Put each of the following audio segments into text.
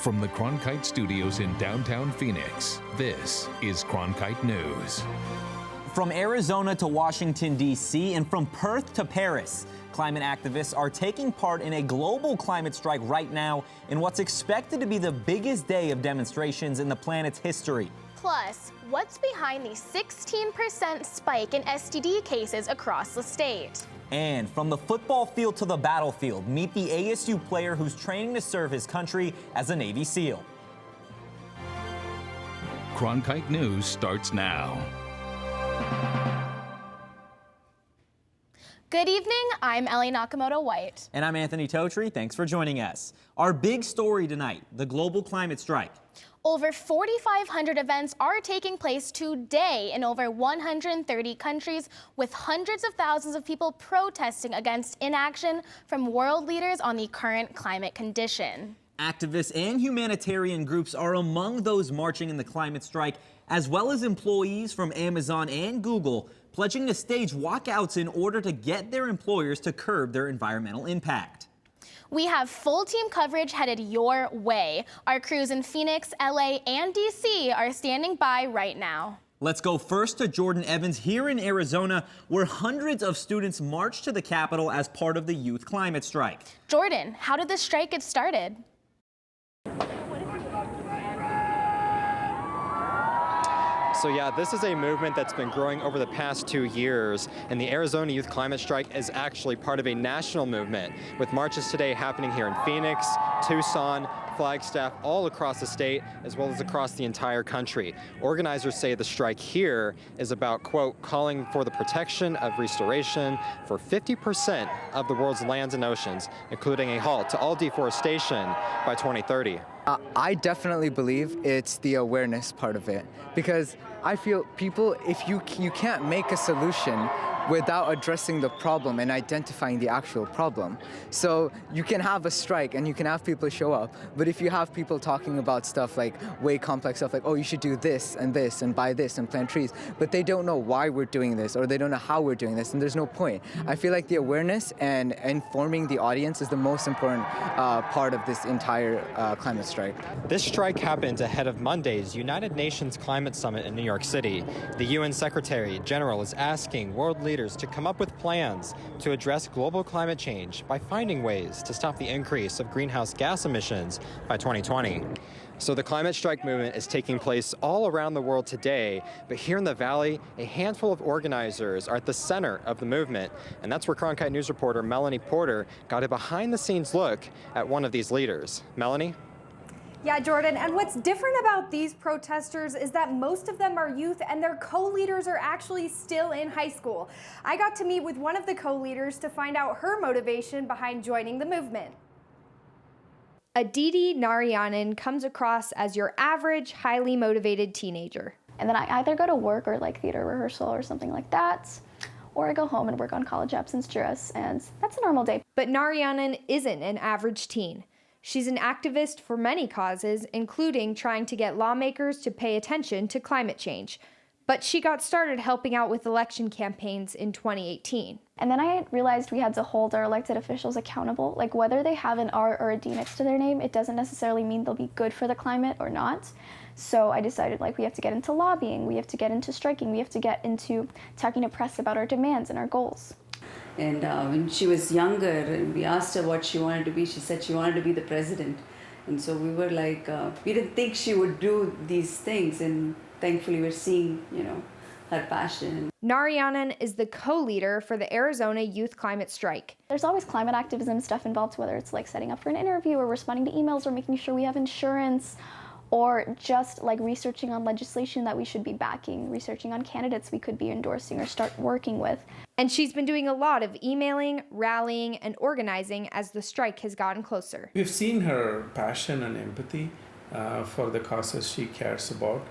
From the Cronkite studios in downtown Phoenix, this is Cronkite News. From Arizona to Washington, D.C., and from Perth to Paris, climate activists are taking part in a global climate strike right now in what's expected to be the biggest day of demonstrations in the planet's history. Plus, what's behind the 16% spike in STD cases across the state? And from the football field to the battlefield, meet the ASU player who's training to serve his country as a Navy SEAL. Cronkite News starts now. Good evening, I'm Ellie Nakamoto-White. And I'm Anthony Totri. Thanks for joining us. Our big story tonight, the global climate strike. Over 4,500 events are taking place today in over 130 countries, with hundreds of thousands of people protesting against inaction from world leaders on the current climate condition. Activists and humanitarian groups are among those marching in the climate strike, as well as employees from Amazon and Google, pledging to stage walkouts in order to get their employers to curb their environmental impact. We have full team coverage headed your way. Our crews in Phoenix, LA, and DC are standing by right now. Let's go first to Jordan Evans here in Arizona, where hundreds of students marched to the Capitol as part of the youth climate strike. Jordan, how did the strike get started? So yeah, this is a movement that's been growing over the past 2 years, and the Arizona Youth Climate Strike is actually part of a national movement, with marches today happening here in Phoenix, Tucson, Flagstaff, all across the state, as well as across the entire country. Organizers say the strike here is about, quote, calling for the protection of restoration for 50% of the world's lands and oceans, including a halt to all deforestation by 2030. I definitely believe it's the awareness part of it, because I feel people, if you can't make a solution without addressing the problem and identifying the actual problem. So you can have a strike and you can have people show up, but if you have people talking about stuff like way complex stuff like, oh, you should do this and buy this and plant trees, but they don't know why we're doing this or they don't know how we're doing this, and there's no point. I feel like the awareness and informing the audience is the most important part of this entire climate strike. This strike happens ahead of Monday's United Nations Climate Summit in New York City. The UN Secretary General is asking world leaders to come up with plans to address global climate change by finding ways to stop the increase of greenhouse gas emissions by 2020. So the climate strike movement is taking place all around the world today, but here in the Valley, a handful of organizers are at the center of the movement, and that's where Cronkite News reporter Melanie Porter got a behind-the-scenes look at one of these leaders. Melanie? Yeah, Jordan, and what's different about these protesters is that most of them are youth and their co-leaders are actually still in high school. I got to meet with one of the co-leaders to find out her motivation behind joining the movement. Aditi Narayanan comes across as your average, highly motivated teenager. And then I either go to work or like theater rehearsal or something like that, or I go home and work on college absence juris, and that's a normal day. But Narayanan isn't an average teen. She's an activist for many causes, including trying to get lawmakers to pay attention to climate change. But she got started helping out with election campaigns in 2018. And then I realized we had to hold our elected officials accountable. Like, whether they have an R or a D next to their name, it doesn't necessarily mean they'll be good for the climate or not. So I decided, like, we have to get into lobbying, we have to get into striking, we have to get into talking to press about our demands and our goals. And when she was younger, and we asked her what she wanted to be, she said she wanted to be the president. And so we were like, we didn't think she would do these things, and thankfully we're seeing, her passion. Narayanan is the co-leader for the Arizona Youth Climate Strike. There's always climate activism stuff involved, whether it's like setting up for an interview or responding to emails or making sure we have insurance, or just like researching on legislation that we should be backing, researching on candidates we could be endorsing or start working with. And she's been doing a lot of emailing, rallying, and organizing as the strike has gotten closer. We've seen her passion and empathy for the causes she cares about.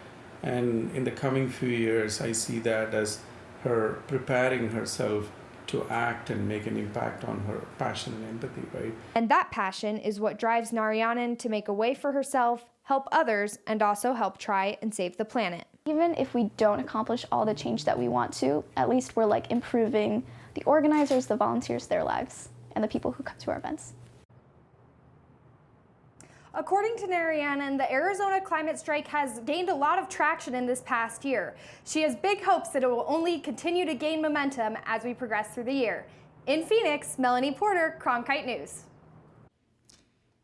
And in the coming few years, I see that as her preparing herself to act and make an impact on her passion and empathy, right? And that passion is what drives Narayanan to make a way for herself, help others, and also help try and save the planet. Even if we don't accomplish all the change that we want to, at least we're like improving the organizers, the volunteers, their lives, and the people who come to our events. According to Narayanan, the Arizona climate strike has gained a lot of traction in this past year. She has big hopes that it will only continue to gain momentum as we progress through the year. In Phoenix, Melanie Porter, Cronkite News.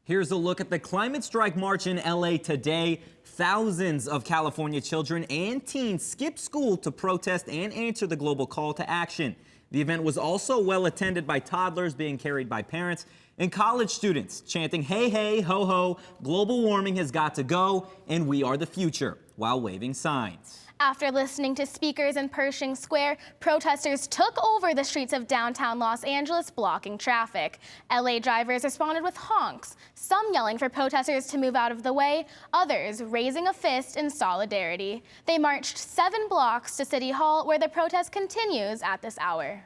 Here's a look at the climate strike march in LA today. Thousands of California children and teens skipped school to protest and answer the global call to action. The event was also well attended by toddlers being carried by parents and college students chanting, "Hey, hey, ho, ho, global warming has got to go, and we are the future," while waving signs. After listening to speakers in Pershing Square, protesters took over the streets of downtown Los Angeles, blocking traffic. LA drivers responded with honks, some yelling for protesters to move out of the way, others raising a fist in solidarity. They marched 7 blocks to City Hall, where the protest continues at this hour.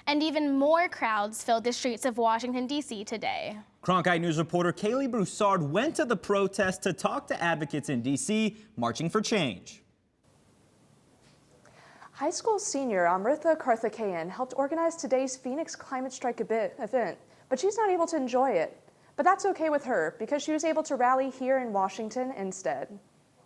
And even more crowds filled the streets of Washington, D.C. today. Cronkite News reporter Kaylee Broussard went to the protest to talk to advocates in D.C. marching for change. High school senior Amritha Karthikeyan helped organize today's Phoenix Climate Strike event, but she's not able to enjoy it. But that's okay with her because she was able to rally here in Washington instead.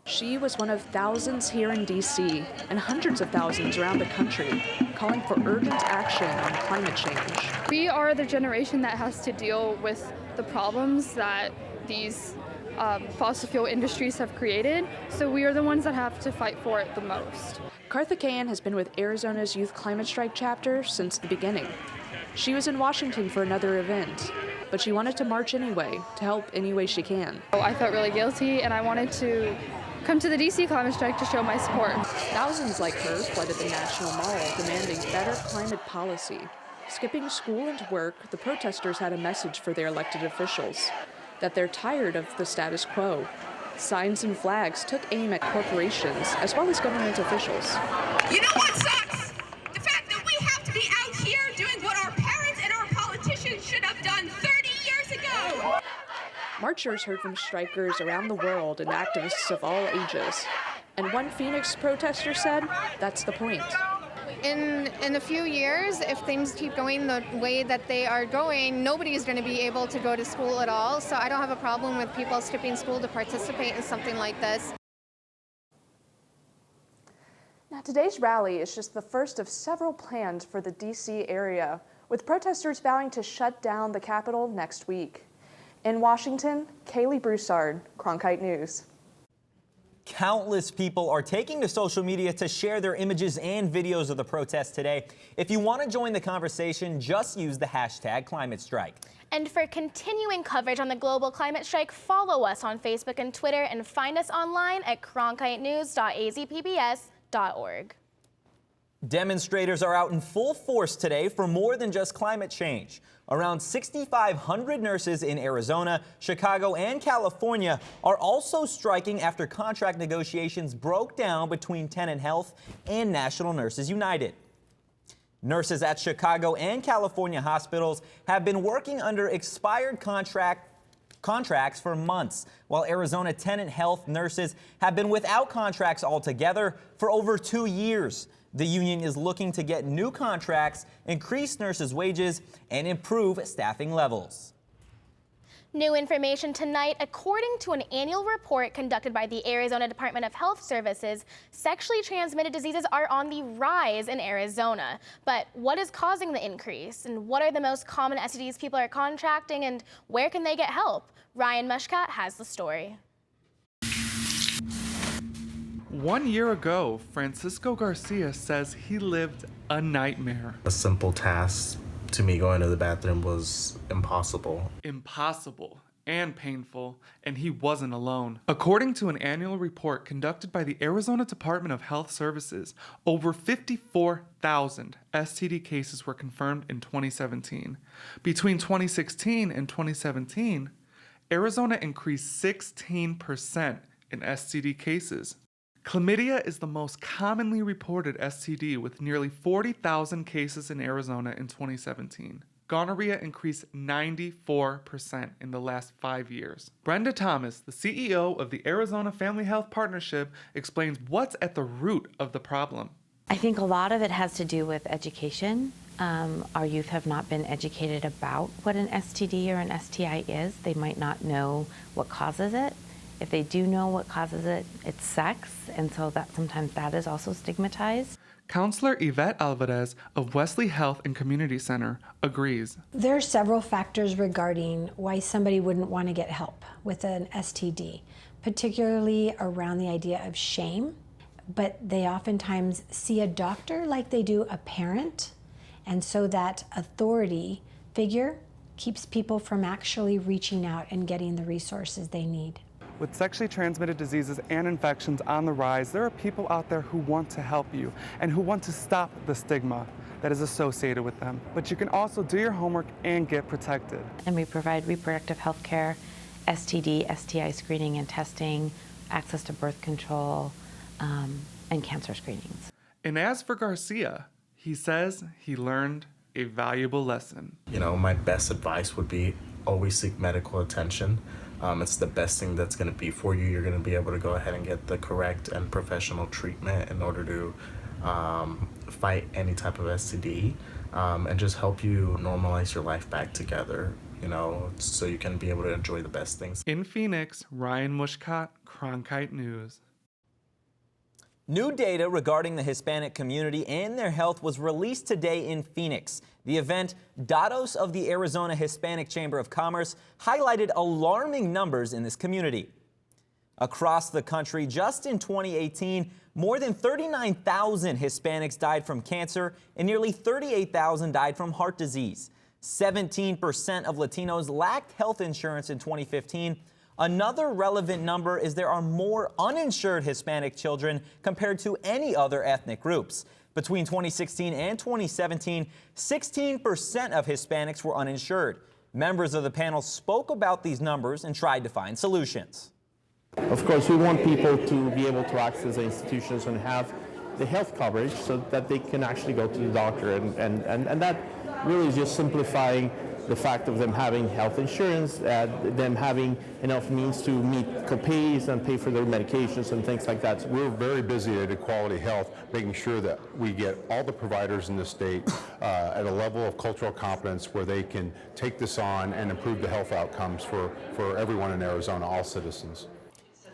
She was one of thousands here in D.C. and hundreds of thousands around the country calling for urgent action on climate change. We are the generation that has to deal with the problems that these fossil fuel industries have created, so we are the ones that have to fight for it the most. Karthikeyan has been with Arizona's Youth Climate Strike chapter since the beginning. She was in Washington for another event, but she wanted to march anyway, to help any way she can. I felt really guilty, and I wanted to come to the DC climate strike to show my support. Thousands like her flooded the National Mall demanding better climate policy. Skipping school and work, the protesters had a message for their elected officials, that they're tired of the status quo. Signs and flags took aim at corporations as well as government officials. You know what sucks? The fact that we have to be out here doing what our parents and our politicians should have done 30 years ago. Marchers heard from strikers around the world and activists of all ages. And one Phoenix protester said, that's the point. In a few years, if things keep going the way that they are going, nobody is going to be able to go to school at all. So I don't have a problem with people skipping school to participate in something like this. Now, today's rally is just the first of several planned for the D.C. area, with protesters vowing to shut down the Capitol next week. In Washington, Kaylee Broussard, Cronkite News. Countless people are taking to social media to share their images and videos of the protest today. If you want to join the conversation, just use the hashtag #ClimateStrike. And for continuing coverage on the global climate strike, follow us on Facebook and Twitter and find us online at cronkitenews.azpbs.org. Demonstrators are out in full force today for more than just climate change. Around 6,500 nurses in Arizona, Chicago, and California are also striking after contract negotiations broke down between Tenet Health and National Nurses United. Nurses at Chicago and California hospitals have been working under expired contracts for months, while Arizona Tenet Health nurses have been without contracts altogether for over 2 years. The union is looking to get new contracts, increase nurses' wages, and improve staffing levels. New information tonight. According to an annual report conducted by the Arizona Department of Health Services, sexually transmitted diseases are on the rise in Arizona. But what is causing the increase? And what are the most common STDs people are contracting? And where can they get help? Ryan Mushkat has the story. 1 year ago, Francisco Garcia says he lived a nightmare. A simple task to me going to the bathroom was impossible. Impossible and painful, and he wasn't alone. According to an annual report conducted by the Arizona Department of Health Services, over 54,000 STD cases were confirmed in 2017. Between 2016 and 2017, Arizona increased 16% in STD cases. Chlamydia is the most commonly reported STD with nearly 40,000 cases in Arizona in 2017. Gonorrhea increased 94% in the last 5 years. Brenda Thomas, the CEO of the Arizona Family Health Partnership, explains what's at the root of the problem. I think a lot of it has to do with education. Our youth have not been educated about what an STD or an STI is. They might not know what causes it. If they do know what causes it, it's sex, and so that sometimes that is also stigmatized. Counselor Yvette Alvarez of Wesley Health and Community Center agrees. There are several factors regarding why somebody wouldn't want to get help with an STD, particularly around the idea of shame, but they oftentimes see a doctor like they do a parent, and so that authority figure keeps people from actually reaching out and getting the resources they need. With sexually transmitted diseases and infections on the rise, there are people out there who want to help you and who want to stop the stigma that is associated with them. But you can also do your homework and get protected. And we provide reproductive health care, STD, STI screening and testing, access to birth control, and cancer screenings. And as for Garcia, he says he learned a valuable lesson. You know, my best advice would be always seek medical attention. It's the best thing that's going to be for you. You're going to be able to go ahead and get the correct and professional treatment in order to fight any type of STD and just help you normalize your life back together, you know, so you can be able to enjoy the best things. In Phoenix, Ryan Mushkat, Cronkite News. New data regarding the Hispanic community and their health was released today in Phoenix. The event, Datos of the Arizona Hispanic Chamber of Commerce, highlighted alarming numbers in this community. Across the country, just in 2018, more than 39,000 Hispanics died from cancer and nearly 38,000 died from heart disease. 17% of Latinos lacked health insurance in 2015. Another relevant number is there are more uninsured Hispanic children compared to any other ethnic groups. Between 2016 and 2017, 16% of Hispanics were uninsured. Members of the panel spoke about these numbers and tried to find solutions. Of course, we want people to be able to access the institutions and have the health coverage so that they can actually go to the doctor. And that really is just simplifying the fact of them having health insurance, them having enough means to meet copays and pay for their medications and things like that. We're very busy at Equality Health, making sure that we get all the providers in the state at a level of cultural competence where they can take this on and improve the health outcomes for everyone in Arizona, all citizens.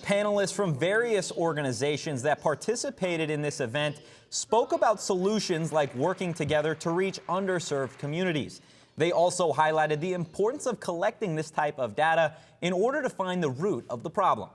Panelists from various organizations that participated in this event spoke about solutions like working together to reach underserved communities. They also highlighted the importance of collecting this type of data in order to find the root of the problem.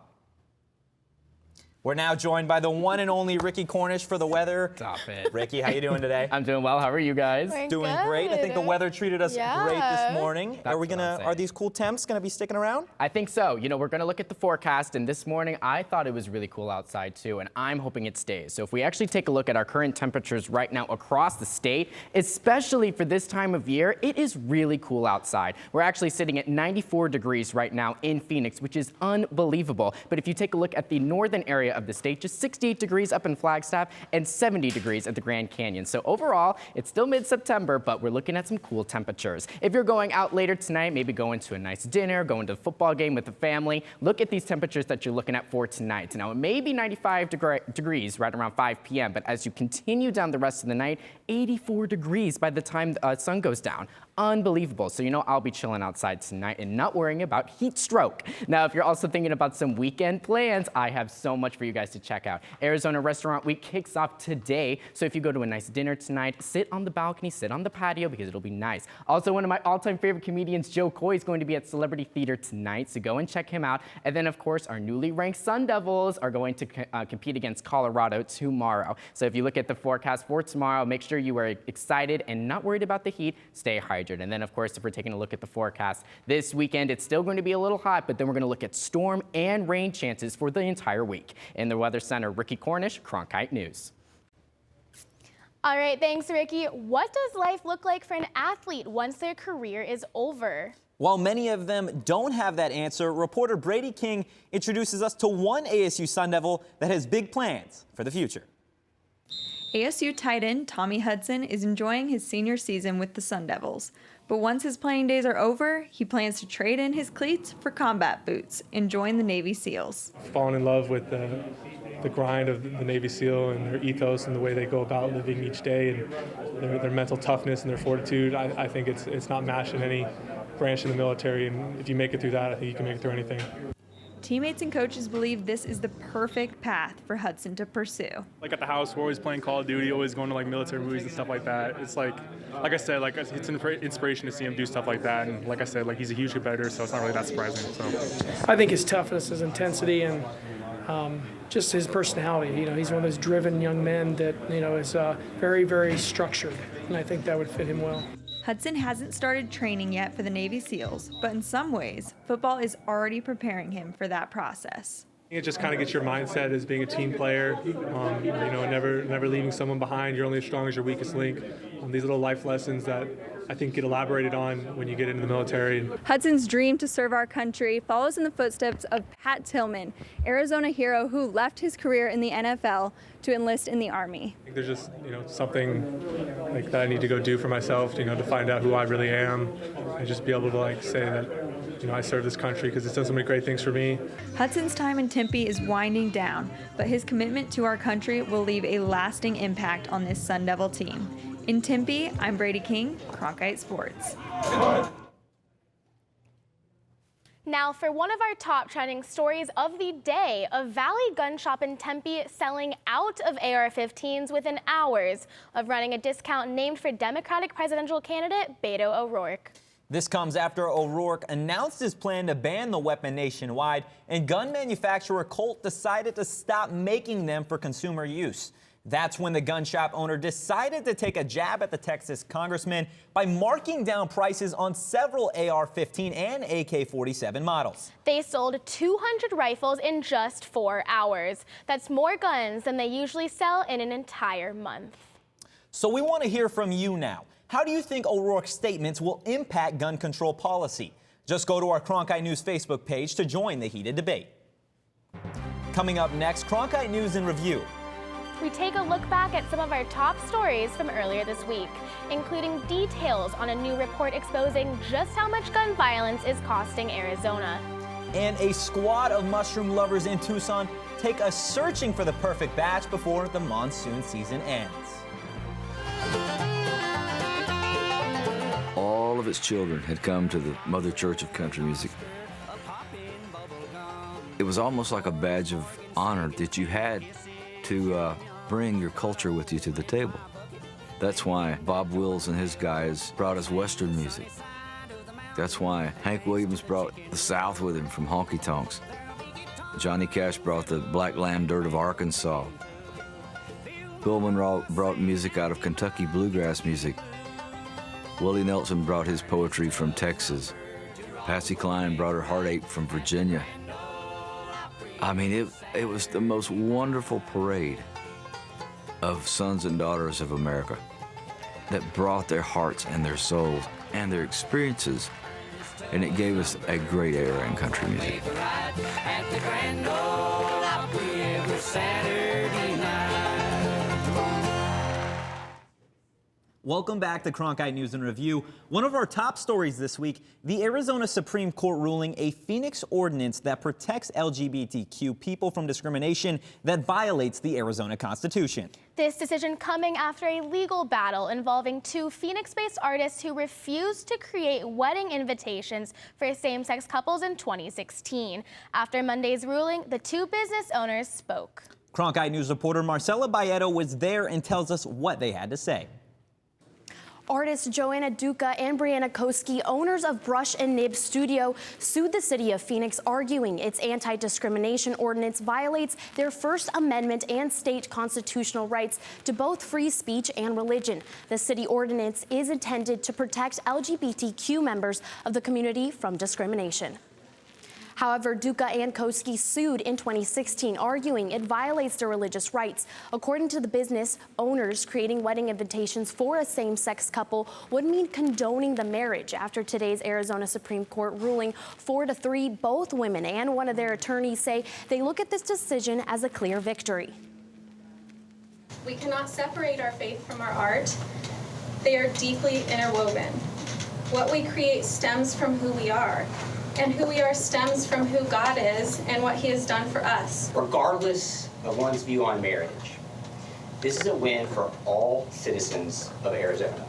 We're now joined by the one and only Ricky Cornish for the weather. Stop it. Ricky, how you doing today? I'm doing well. How are you guys? We're doing good. great. I think the weather treated us great this morning. That's Are these cool temps gonna be sticking around? I think so. You know, we're gonna look at the forecast, and this morning I thought it was really cool outside too, and I'm hoping it stays. So if we actually take a look at our current temperatures right now across the state, especially for this time of year, it is really cool outside. We're actually sitting at 94 degrees right now in Phoenix, which is unbelievable. But if you take a look at the northern area of the state, just 68 degrees up in Flagstaff and 70 degrees at the Grand Canyon. So overall, it's still mid-September, but we're looking at some cool temperatures. If you're going out later tonight, maybe going to a nice dinner, going to a football game with the family, look at these temperatures that you're looking at for tonight. Now, it may be 95 degrees right around 5 p.m., but as you continue down the rest of the night, 84 degrees by the time the sun goes down. Unbelievable. So, you know, I'll be chilling outside tonight and not worrying about heat stroke. Now, if you're also thinking about some weekend plans, I have so much for you guys to check out. Arizona Restaurant Week kicks off today. So if you go to a nice dinner tonight, sit on the balcony, sit on the patio because it'll be nice. Also, one of my all-time favorite comedians, Joe Coy, is going to be at Celebrity Theater tonight. So go and check him out. And then, of course, our newly ranked Sun Devils are going to compete against Colorado tomorrow. So if you look at the forecast for tomorrow, make sure you are excited and not worried about the heat. Stay hydrated. And then, of course, if we're taking a look at the forecast this weekend, it's still going to be a little hot, but then we're going to look at storm and rain chances for the entire week. In the Weather Center, Ricky Cornish, Cronkite News. All right, thanks, Ricky. What does life look like for an athlete once their career is over? While many of them don't have that answer, reporter Brady King introduces us to one ASU Sun Devil that has big plans for the future. ASU tight end Tommy Hudson is enjoying his senior season with the Sun Devils. But once his playing days are over, he plans to trade in his cleats for combat boots and join the Navy SEALs. Falling in love with the grind of the Navy SEAL and their ethos and the way they go about living each day and their mental toughness and their fortitude, I think it's not matched in any branch in the military. And if you make it through that, I think you can make it through anything. Teammates and coaches believe this is the perfect path for Hudson to pursue. Like at the house, we're always playing Call of Duty, always going to like military movies and stuff like that. It's like I said, like it's an inspiration to see him do stuff like that. And like I said, like he's a huge competitor, so it's not really that surprising. So I think his toughness, his intensity, and just his personality. You know, he's one of those driven young men that, you know, is very, very structured, and I think that would fit him well. Hudson hasn't started training yet for the Navy SEALs, but in some ways, football is already preparing him for that process. It just kind of gets your mindset as being a team player, you know, never leaving someone behind. You're only as strong as your weakest link. These little life lessons that I think get elaborated on when you get into the military. Hudson's dream to serve our country follows in the footsteps of Pat Tillman, Arizona hero who left his career in the NFL to enlist in the Army. I think there's just, you know, something like that I need to go do for myself, you know, to find out who I really am and just be able to like say that, you know, I serve this country because it's done so many great things for me. Hudson's time in Tempe is winding down, but his commitment to our country will leave a lasting impact on this Sun Devil team. In Tempe, I'm Brady King, Cronkite Sports. Now for one of our top trending stories of the day, a Valley gun shop in Tempe selling out of AR-15s within hours of running a discount named for Democratic presidential candidate Beto O'Rourke. This comes after O'Rourke announced his plan to ban the weapon nationwide, and gun manufacturer Colt decided to stop making them for consumer use. That's when the gun shop owner decided to take a jab at the Texas congressman by marking down prices on several AR-15 and AK-47 models. They sold 200 rifles in just 4 hours. That's more guns than they usually sell in an entire month. So we want to hear from you now. How do you think O'Rourke's statements will impact gun control policy? Just go to our Cronkite News Facebook page to join the heated debate. Coming up next, Cronkite News in Review. We take a look back at some of our top stories from earlier this week, including details on a new report exposing just how much gun violence is costing Arizona. And a squad of mushroom lovers in Tucson take us searching for the perfect batch before the monsoon season ends. All of its children had come to the Mother Church of Country Music. It was almost like a badge of honor that you had to bring your culture with you to the table. That's why Bob Wills and his guys brought us Western music. That's why Hank Williams brought the South with him from honky tonks. Johnny Cash brought the black land dirt of Arkansas. Bill Monroe brought music out of Kentucky bluegrass music. Willie Nelson brought his poetry from Texas. Patsy Cline brought her heartache from Virginia. I mean, it was the most wonderful parade of sons and daughters of America that brought their hearts and their souls and their experiences, and it gave us a great era in country music. Welcome back to Cronkite News and Review. One of our top stories this week, the Arizona Supreme Court ruling a Phoenix ordinance that protects LGBTQ people from discrimination that violates the Arizona Constitution. This decision coming after a legal battle involving 2 Phoenix-based artists who refused to create wedding invitations for same-sex couples in 2016. After Monday's ruling, the 2 business owners spoke. Cronkite News reporter Marcela Bayeto was there and tells us what they had to say. Artists Joanna Duca and Brianna Koski, owners of Brush and Nib Studio, sued the city of Phoenix, arguing its anti-discrimination ordinance violates their First Amendment and state constitutional rights to both free speech and religion. The city ordinance is intended to protect LGBTQ members of the community from discrimination. However, Duca and Koski sued in 2016, arguing it violates their religious rights. According to the business owners, creating wedding invitations for a same-sex couple would mean condoning the marriage. After today's Arizona Supreme Court ruling 4-3, both women and one of their attorneys say they look at this decision as a clear victory. We cannot separate our faith from our art. They are deeply interwoven. What we create stems from who we are. and who we are stems from who God is and what he has done for us. Regardless of one's view on marriage, this is a win for all citizens of Arizona.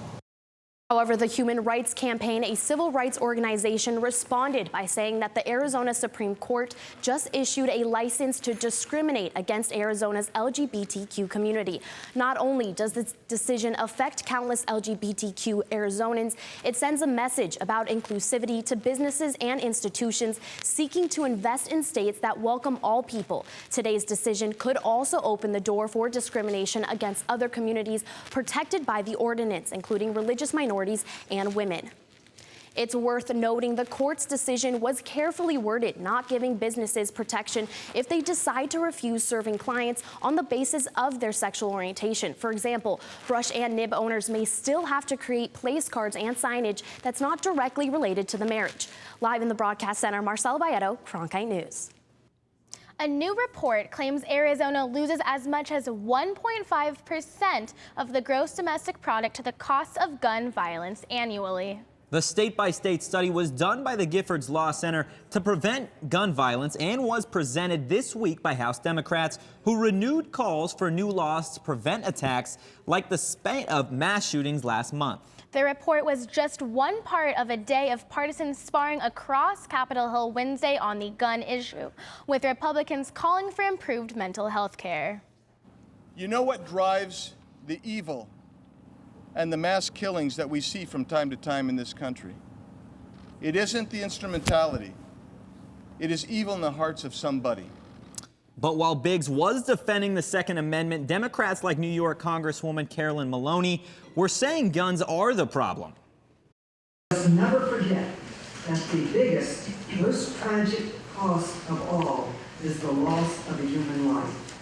However, the Human Rights Campaign, a civil rights organization, responded by saying that the Arizona Supreme Court just issued a license to discriminate against Arizona's LGBTQ community. Not only does this decision affect countless LGBTQ Arizonans, it sends a message about inclusivity to businesses and institutions seeking to invest in states that welcome all people. Today's decision could also open the door for discrimination against other communities protected by the ordinance, including religious minorities and women. It's worth noting the court's decision was carefully worded, not giving businesses protection if they decide to refuse serving clients on the basis of their sexual orientation. For example, brush and nib owners may still have to create place cards and signage that's not directly related to the marriage. Live in the broadcast center, Marcela Bayeto, Cronkite News. A new report claims Arizona loses as much as 1.5% of the gross domestic product to the cost of gun violence annually. The state-by-state study was done by the Giffords Law Center to prevent gun violence and was presented this week by House Democrats who renewed calls for new laws to prevent attacks like the spate of mass shootings last month. The report was just one part of a day of partisan sparring across Capitol Hill Wednesday on the gun issue, with Republicans calling for improved mental health care. You know what drives the evil and the mass killings that we see from time to time in this country? It isn't the instrumentality. It is evil in the hearts of somebody. But while Biggs was defending the Second Amendment, Democrats like New York Congresswoman Carolyn Maloney were saying guns are the problem. Let's never forget that the biggest, most tragic cost of all is the loss of a human life.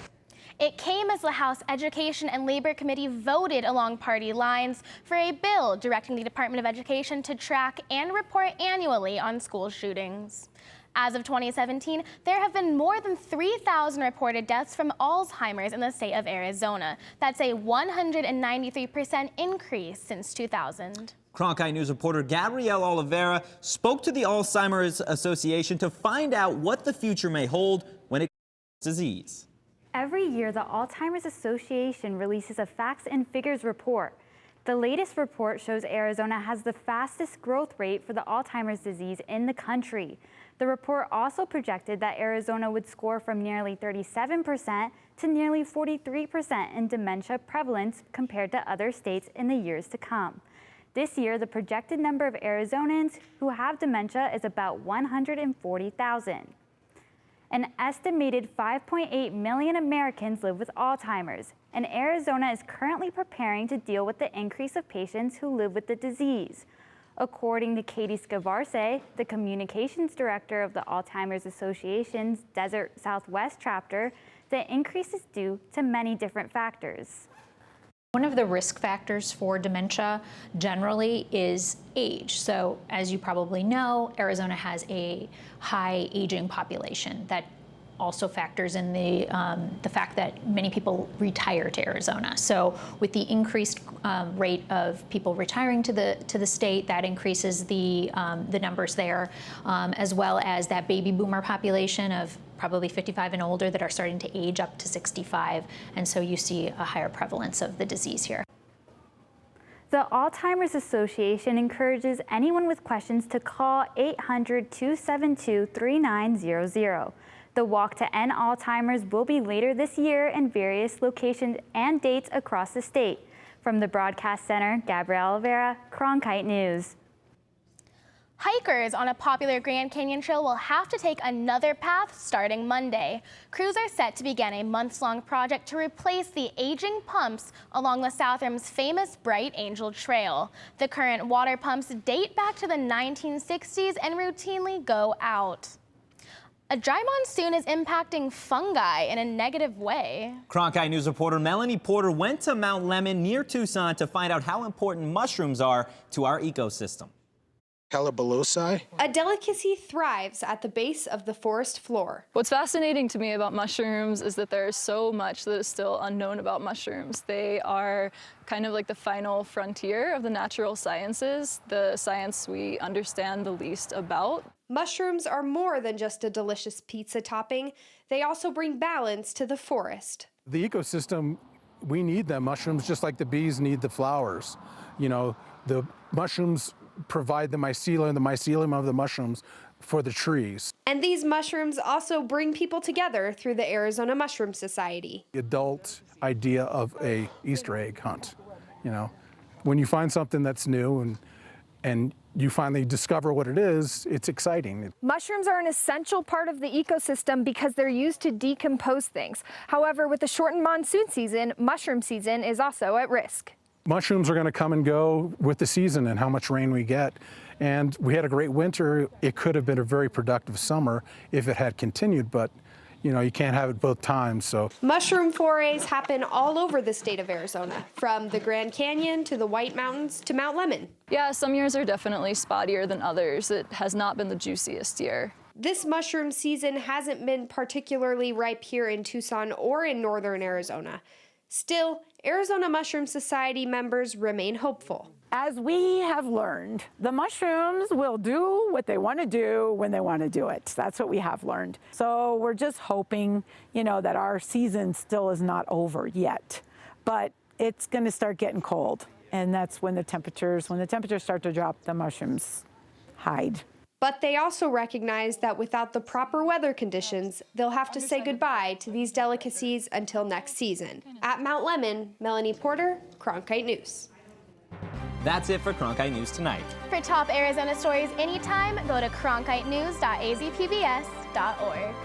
It came as the House Education and Labor Committee voted along party lines for a bill directing the Department of Education to track and report annually on school shootings. As of 2017, there have been more than 3,000 reported deaths from Alzheimer's in the state of Arizona. That's a 193% increase since 2000. Cronkite News reporter Gabrielle Oliveira spoke to the Alzheimer's Association to find out what the future may hold when it comes to disease. Every year, the Alzheimer's Association releases a facts and figures report. The latest report shows Arizona has the fastest growth rate for the Alzheimer's disease in the country. The report also projected that Arizona would score from nearly 37% to nearly 43% in dementia prevalence compared to other states in the years to come. This year, the projected number of Arizonans who have dementia is about 140,000. An estimated 5.8 million Americans live with Alzheimer's, and Arizona is currently preparing to deal with the increase of patients who live with the disease. According to Katie Scavarce, the communications director of the Alzheimer's Association's Desert Southwest chapter, the increase is due to many different factors. One of the risk factors for dementia generally is age. So as you probably know, Arizona has a high aging population that also factors in the fact that many people retire to Arizona. So with the increased rate of people retiring to the state, that increases the numbers there, as well as that baby boomer population of probably 55 and older that are starting to age up to 65. And so you see a higher prevalence of the disease here. The Alzheimer's Association encourages anyone with questions to call 800-272-3900. The Walk to End Alzheimer's will be later this year in various locations and dates across the state. From the Broadcast Center, Gabrielle Oliveira, Cronkite News. Hikers on a popular Grand Canyon trail will have to take another path starting Monday. Crews are set to begin a months-long project to replace the aging pumps along the South Rim's famous Bright Angel Trail. The current water pumps date back to the 1960s and routinely go out. A dry monsoon is impacting fungi in a negative way. Cronkite News reporter Melanie Porter went to Mount Lemmon near Tucson to find out how important mushrooms are to our ecosystem. Calabalosi. A delicacy thrives at the base of the forest floor. What's fascinating to me about mushrooms is that there's so much that is still unknown about mushrooms. They are kind of like the final frontier of the natural sciences, the science we understand the least about. Mushrooms are more than just a delicious pizza topping. They also bring balance to the forest. The ecosystem, we need them. Mushrooms, just like the bees need the flowers. You know, the mushrooms provide the mycelium of the mushrooms for the trees. And these mushrooms also bring people together through the Arizona Mushroom Society. The adult idea of a Easter egg hunt, you know, when you find something that's new and you finally discover what it is, it's exciting. Mushrooms are an essential part of the ecosystem because they're used to decompose things. However, with the shortened monsoon season, mushroom season is also at risk. Mushrooms are going to come and go with the season and how much rain we get. And we had a great winter. It could have been a very productive summer if it had continued, but you know, you can't have it both times, so. Mushroom forays happen all over the state of Arizona, from the Grand Canyon to the White Mountains to Mount Lemmon. Yeah, some years are definitely spottier than others. It has not been the juiciest year. This mushroom season hasn't been particularly ripe here in Tucson or in northern Arizona. Still, Arizona Mushroom Society members remain hopeful. As we have learned, the mushrooms will do what they want to do when they want to do it. That's what we have learned. So we're just hoping, you know, that our season still is not over yet. But it's going to start getting cold. And that's when the temperatures start to drop, the mushrooms hide. But they also recognize that without the proper weather conditions, they'll have to say goodbye to these delicacies until next season. At Mount Lemmon, Melanie Porter, Cronkite News. That's it for Cronkite News tonight. For top Arizona stories anytime, go to cronkitenews.azpbs.org.